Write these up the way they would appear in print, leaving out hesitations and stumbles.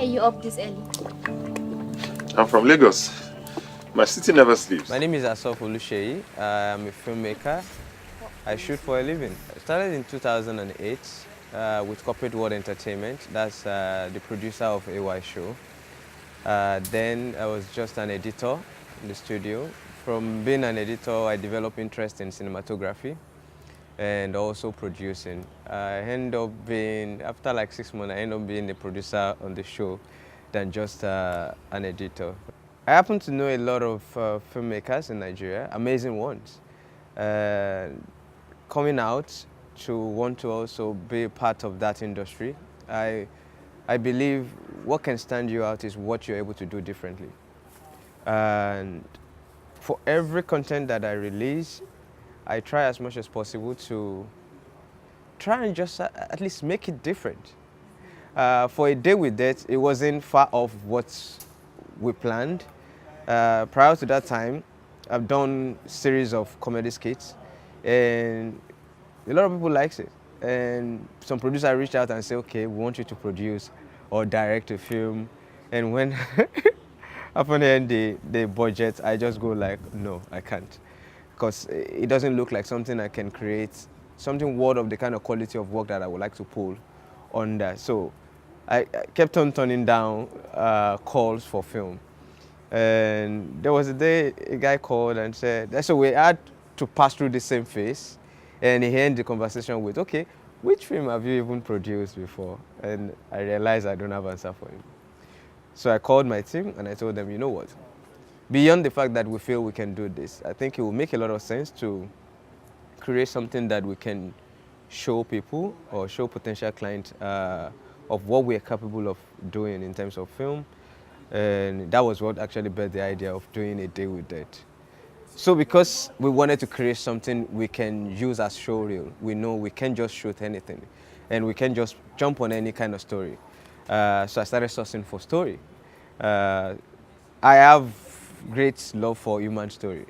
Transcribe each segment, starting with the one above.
are you up this early? I'm from Lagos. My city never sleeps. My name is Asurf Oluseyi. I'm a filmmaker. I shoot for a living. I started in 2008 with Corporate World Entertainment. That's the producer of AY Show. Then I was just an editor in the studio. From being an editor, I developed interest in cinematography and also producing. I ended up being, after like 6 months, I ended up being the producer on the show than just an editor. I happen to know a lot of filmmakers in Nigeria, amazing ones, coming out to want to also be a part of that industry. I believe what can stand you out is what you're able to do differently. And for every content that I release, I try as much as possible to try and just at least make it different. For A Day with Death, it wasn't far off what we planned. Prior to that time, I've done a series of comedy skits, and a lot of people likes it. And some producer reached out and said, okay, we want you to produce or direct a film. And when upon the budget, I just go like, no, I can't. Because it doesn't look like something I can create, something worth of the kind of quality of work that I would like to pull on that. So I kept on turning down calls for film. And there was a day a guy called and said, so we had to pass through the same phase. And he ended the conversation with, okay, which film have you even produced before? And I realized I don't have an answer for him. So I called my team and I told them, you know what? Beyond the fact that we feel we can do this, I think it will make a lot of sense to create something that we can show people or show potential clients of what we are capable of doing in terms of film. And that was what actually birthed the idea of doing A Day with Death. So because we wanted to create something we can use as showreel, we know we can't just shoot anything and we can't just jump on any kind of story. So I started sourcing for story. I have great love for human stories.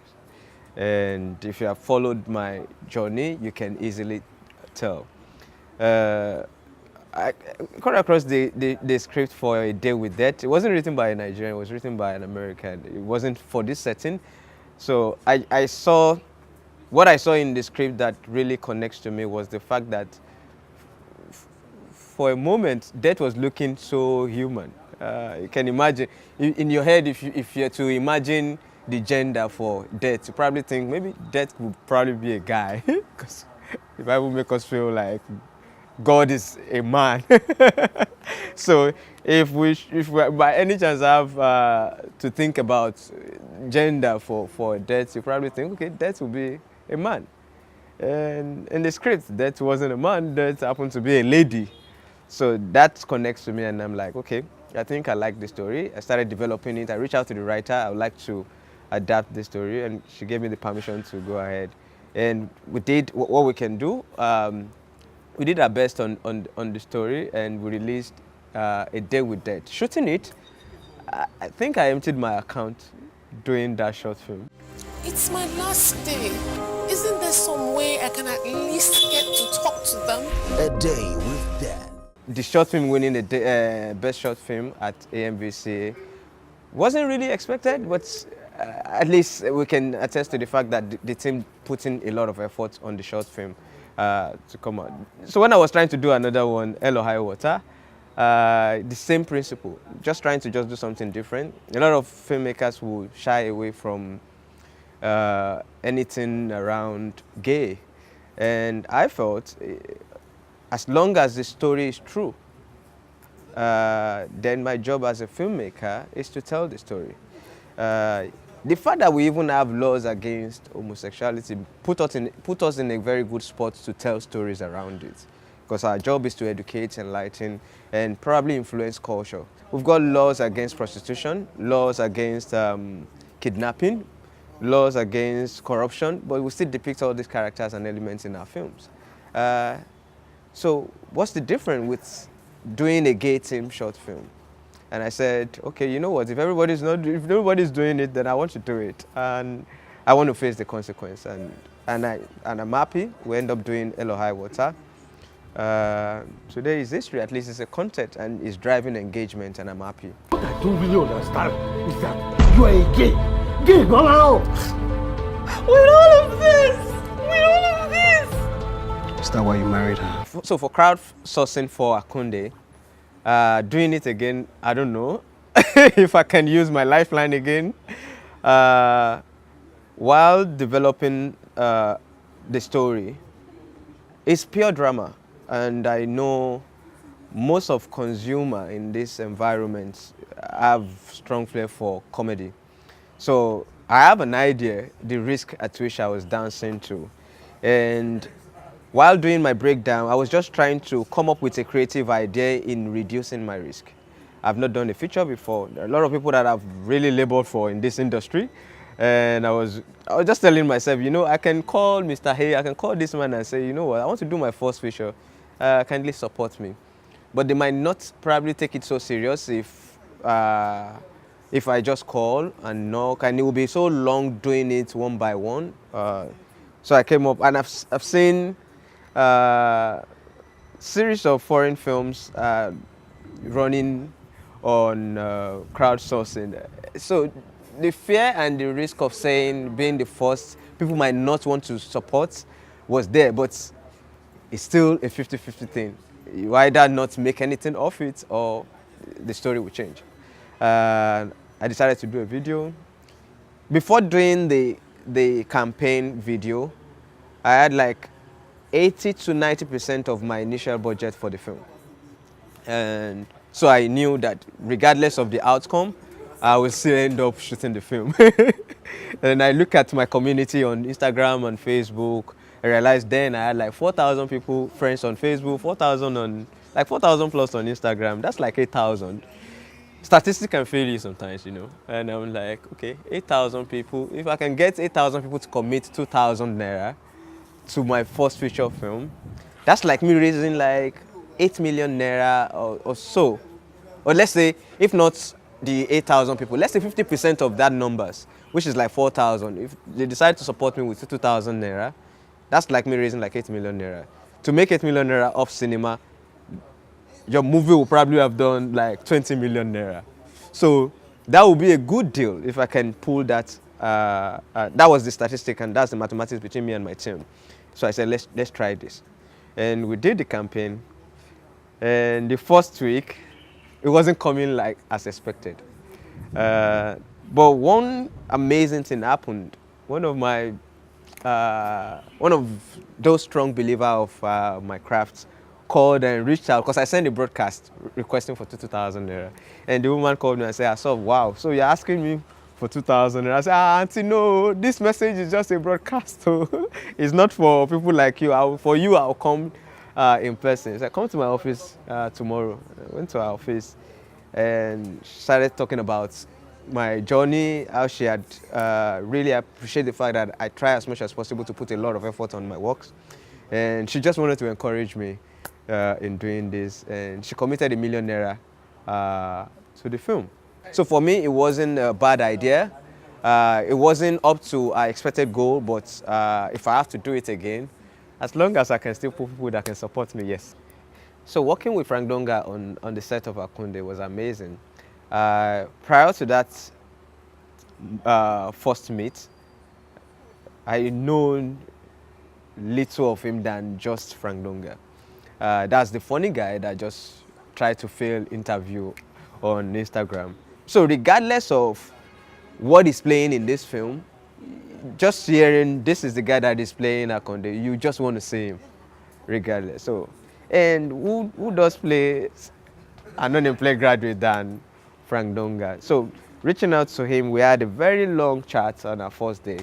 And if you have followed my journey, you can easily tell. I got across the script for A Day with Death. It wasn't written by a Nigerian, it was written by an American. It wasn't for this setting. So I saw, what I saw in the script that really connects to me was the fact that for a moment, Death was looking so human. You can imagine, in your head, if you're to imagine the gender for Death, you probably think maybe Death would probably be a guy. Because the Bible makes us feel like God is a man. So if we by any chance have to think about gender for Death, you probably think, okay, Death will be a man. And in the script, Death wasn't a man, Death happened to be a lady. So that connects to me and I'm like, okay, I think I like the story. I started developing it. I reached out to the writer. I would like to adapt the story and she gave me the permission to go ahead. And we did what we can do. We did our best on the story and we released A Day with Death. Shooting it, I think I emptied my account doing that short film. It's my last day. Isn't there some way I can at least get to talk to them? A Day with Death. The short film winning the best short film at AMVCA wasn't really expected, but at least we can attest to the fact that the team put in a lot of effort on the short film to come out. So when I was trying to do another one, Hell or High Water, the same principle, just trying to do something different. A lot of filmmakers will shy away from anything around gay. And I felt, as long as the story is true, then my job as a filmmaker is to tell the story. The fact that we even have laws against homosexuality put us in a very good spot to tell stories around it. Because our job is to educate, enlighten, and probably influence culture. We've got laws against prostitution, laws against kidnapping, laws against corruption, but we still depict all these characters and elements in our films. So what's the difference with doing a gay team short film? And I said, okay, you know what, if nobody's doing it, then I want to do it. And I want to face the consequence. And I'm happy. We end up doing Hell or High Water. Today is history, at least it's a content and it's driving engagement and I'm happy. What I don't really understand is that you are a gay. Gay, go now! With all of this! Is that why you married her? So for crowdsourcing for Akunde, doing it again, I don't know if I can use my lifeline again. While developing the story, it's pure drama. And I know most of consumer in this environment have strong flair for comedy. So I have an idea, the risk at which I was dancing to. And while doing my breakdown, I was just trying to come up with a creative idea in reducing my risk. I've not done a feature before. There are a lot of people that I've really labored for in this industry. And I was just telling myself, you know, I can call Mr. Hay, I can call this man and say, you know what, I want to do my first feature. Kindly support me. But they might not probably take it so serious if I just call and knock, and it will be so long doing it one by one. So I came up, and I've seen series of foreign films running on crowdsourcing. So the fear and the risk of saying being the first, people might not want to support was there, but it's still a 50-50 thing. You either not make anything of it or the story will change. I decided to do a video. Before doing the campaign video, I had like 80 to 90% of my initial budget for the film. And so I knew that regardless of the outcome, I will still end up shooting the film. And I look at my community on Instagram and Facebook. I realized then I had like 4,000 people, friends on Facebook, 4,000 plus on Instagram. That's like 8,000. Statistics can fail you sometimes, you know. And I'm like, okay, 8,000 people. If I can get 8,000 people to commit 2,000 naira to my first feature film, that's like me raising like 8 million naira or so. Or let's say, if not the 8,000 people, let's say 50% of that numbers, which is like 4,000. If they decide to support me with 2,000 naira, that's like me raising like 8 million naira. To make 8 million naira off cinema, your movie will probably have done like 20 million naira. So that would be a good deal if I can pull that. That was the statistic, and that's the mathematics between me and my team. So I said, let's try this. And we did the campaign. And the first week, it wasn't coming like as expected. But one amazing thing happened. One of those strong believers of my craft called and reached out, because I sent a broadcast requesting for 2,000 naira. And the woman called me and said, Asurf, wow, so you're asking me for 2,000 naira? I said, auntie, no, this message is just a broadcast. So it's not for people like you. For you, I'll come in person. So I come to my office tomorrow. I went to her office and started talking about my journey, how she had really appreciated the fact that I try as much as possible to put a lot of effort on my works. And she just wanted to encourage me in doing this. And she committed ₦1 million to the film. So for me, it wasn't a bad idea. It wasn't up to our expected goal, but if I have to do it again, as long as I can still put people that can support me, yes. So working with Frank Donga on the set of Akunde was amazing. Prior to that first meet, I known little of him than just Frank Donga. That's the funny guy that just tried to fail interview on Instagram. So regardless of what he's playing in this film, just hearing this is the guy that is playing Akunde, you just want to see him, regardless. So, and who does play an unemployed graduate than Frank Donga? So reaching out to him, we had a very long chat on our first day.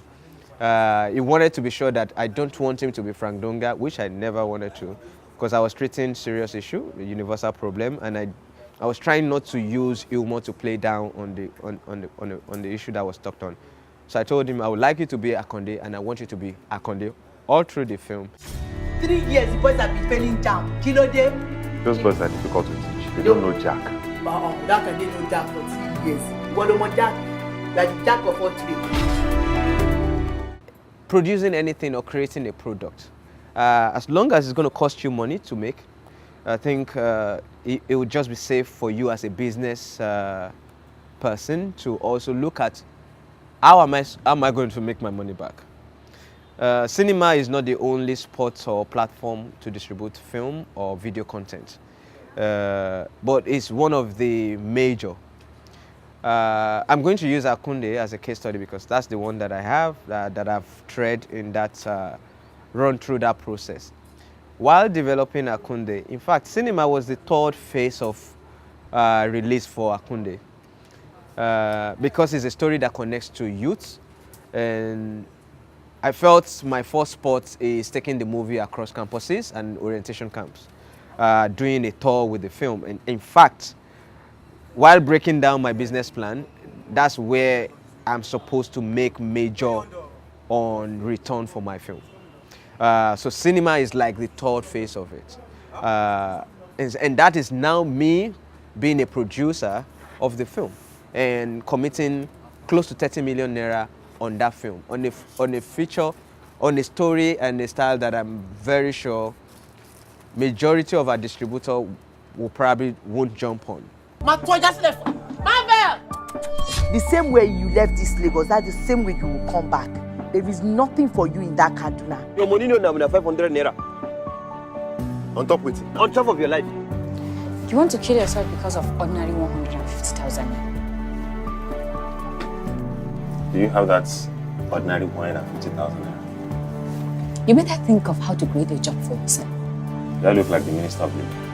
He wanted to be sure that I don't want him to be Frank Donga, which I never wanted to, because I was treating serious issue, a universal problem, and I was trying not to use humor to play down on the issue that was talked on. So I told him I would like you to be Akunde, and I want you to be Akunde all through the film. 3 years, the boys have been failing jam. Kilo day. Those boys are difficult to teach. They don't know Jack. That can they know Jack for 3 years. Wolomo Jack, like Jack of all trades. Producing anything or creating a product, As long as it's going to cost you money to make, I think it would just be safe for you as a business person to also look at how am I going to make my money back. Cinema is not the only spot or platform to distribute film or video content, but it's one of the major. I'm going to use Akunde as a case study because that's the one that I have, that I've tread in that, run through that process. While developing Akunde, in fact, cinema was the third phase of release for Akunde because it's a story that connects to youth, and I felt my first spot is taking the movie across campuses and orientation camps, doing a tour with the film. And in fact, while breaking down my business plan, that's where I'm supposed to make major on return for my film. So cinema is like the third phase of it. And that is now me being a producer of the film and committing close to 30 million naira on that film, on a feature, on a story and a style that I'm very sure majority of our distributor will probably won't jump on. The same way you left this Lagos, that's the same way you will come back. There is nothing for you in that Kaduna. Your money no na 500 naira. On top with it. On top of your life. You want to kill yourself because of ordinary 150,000 naira? Do you have that ordinary 150,000 naira? You better think of how to create a job for yourself. Do I look like the Minister of Labor?